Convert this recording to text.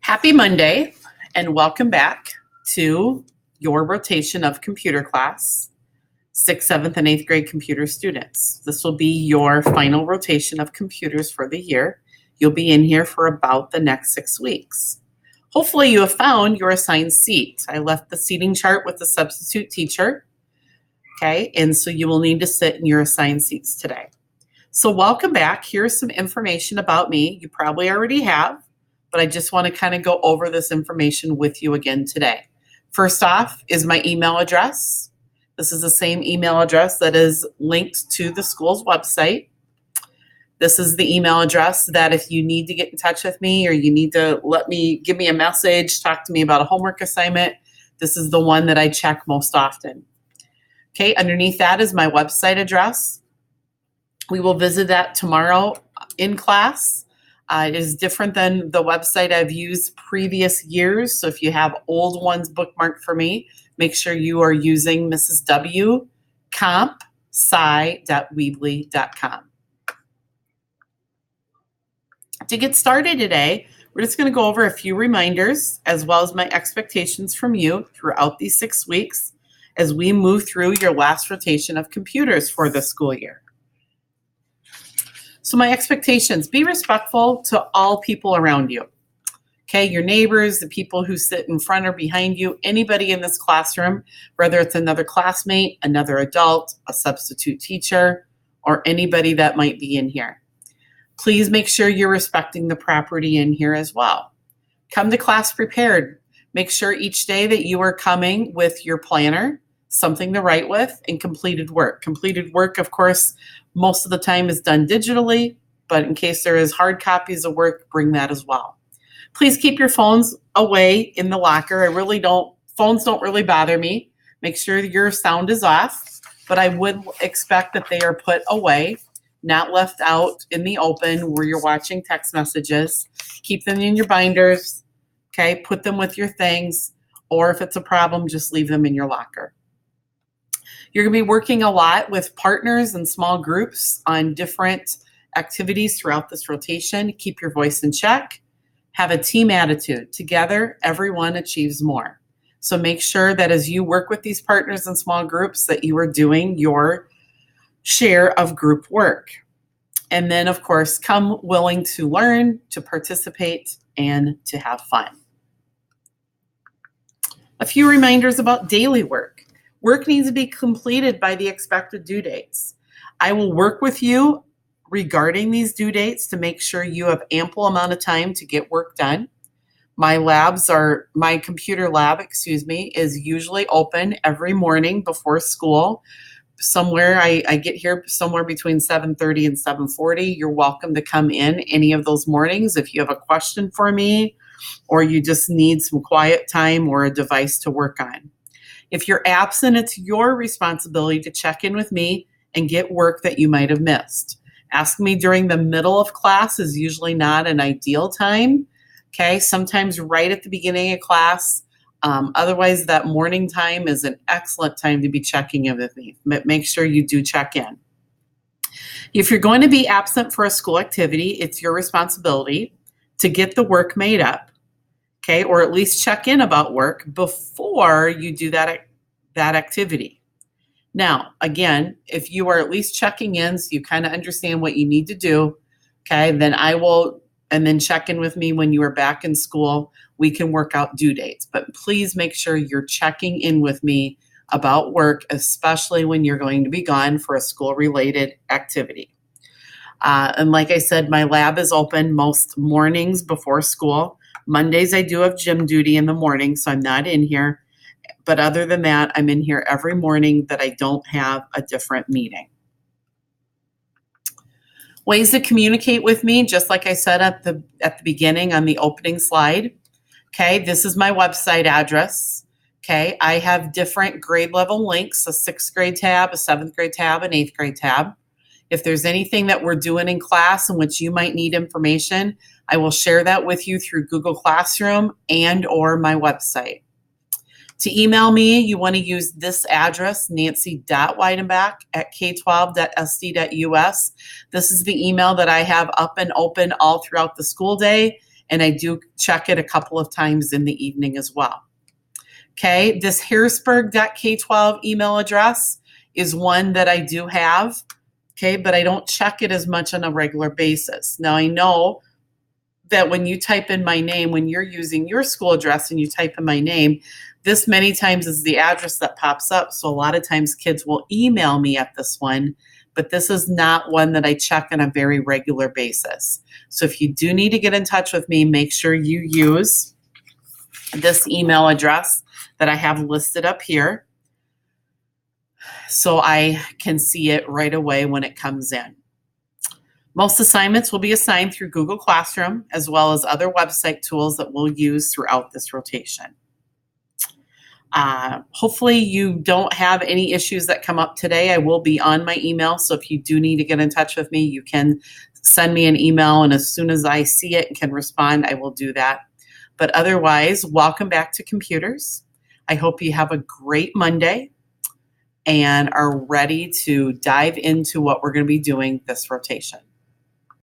Happy Monday and welcome back to your rotation of computer class, 6th, 7th, and 8th grade computer students. This will be your final rotation of computers for the year. You'll be in here for about the next 6 weeks. Hopefully you have found your assigned seat. I left the seating chart with the substitute teacher, okay? And so you will need to sit in your assigned seats today. So welcome back. Here's some information about me. You probably already have, but I just want to kind of go over this information with you again today. First off is my email address. This is the same email address that is linked to the school's website. This is the email address that if you need to get in touch with me or you need to give me a message, talk to me about a homework assignment, this is the one that I check most often. Okay, underneath that is my website address. We will visit that tomorrow in class. It is different than the website I've used previous years. So if you have old ones bookmarked for me, make sure you are using Mrs. W comp.sci.weebly.com. To get started today, we're just going to go over a few reminders as well as my expectations from you throughout these 6 weeks as we move through your last rotation of computers for the school year. So my expectations, be respectful to all people around you. Okay, your neighbors, the people who sit in front or behind you, anybody in this classroom, whether it's another classmate, another adult, a substitute teacher, or anybody that might be in here. Please make sure you're respecting the property in here as well. Come to class prepared. Make sure each day that you are coming with your planner, something to write with, and completed work. Completed work, of course, most of the time is done digitally, but in case there is hard copies of work, bring that as well. Please keep your phones away in the locker. Phones don't really bother me. Make sure your sound is off, but I would expect that they are put away, not left out in the open where you're watching text messages. Keep them in your binders, okay? Put them with your things, or if it's a problem, just leave them in your locker. You're going to be working a lot with partners and small groups on different activities throughout this rotation. Keep your voice in check. Have a team attitude. Together, everyone achieves more. So make sure that as you work with these partners and small groups that you are doing your share of group work. And then, of course, come willing to learn, to participate, and to have fun. A few reminders about daily work. Work needs to be completed by the expected due dates. I will work with you regarding these due dates to make sure you have ample amount of time to get work done. My computer lab, is usually open every morning before school. I get here somewhere between 7:30 and 7:40. You're welcome to come in any of those mornings if you have a question for me or you just need some quiet time or a device to work on. If you're absent, it's your responsibility to check in with me and get work that you might have missed. Ask me during the middle of class is usually not an ideal time. Okay, sometimes right at the beginning of class. Otherwise, that morning time is an excellent time to be checking in with me. Make sure you do check in. If you're going to be absent for a school activity, it's your responsibility to get the work made up. Okay, or at least check in about work before you do that activity. Now, again, if you are at least checking in so you kind of understand what you need to do, okay, then then check in with me when you are back in school. We can work out due dates, but please make sure you're checking in with me about work, especially when you're going to be gone for a school-related activity. And like I said, my lab is open most mornings before school. Mondays, I do have gym duty in the morning, so I'm not in here. But other than that, I'm in here every morning that I don't have a different meeting. Ways to communicate with me, just like I said at the beginning on the opening slide. Okay, this is my website address. Okay, I have different grade level links, a 6th grade tab, a 7th grade tab, an 8th grade tab. If there's anything that we're doing in class in which you might need information, I will share that with you through Google Classroom and or my website. To email me, you want to use this address, nancy.weidenbach@k12.sd.us. This is the email that I have up and open all throughout the school day. and I do check it a couple of times in the evening as well. Okay, this Harrisburg.K12 email address is one that I do have, okay, but I don't check it as much on a regular basis. Now, I know that when you type in my name, when you're using your school address and you type in my name, this many times is the address that pops up. So a lot of times kids will email me at this one, but this is not one that I check on a very regular basis. So if you do need to get in touch with me, make sure you use this email address that I have listed up here so I can see it right away when it comes in. Most assignments will be assigned through Google Classroom, as well as other website tools that we'll use throughout this rotation. Hopefully you don't have any issues that come up today. I will be on my email, so if you do need to get in touch with me, you can send me an email, and as soon as I see it and can respond, I will do that. But otherwise, welcome back to computers. I hope you have a great Monday and are ready to dive into what we're going to be doing this rotation.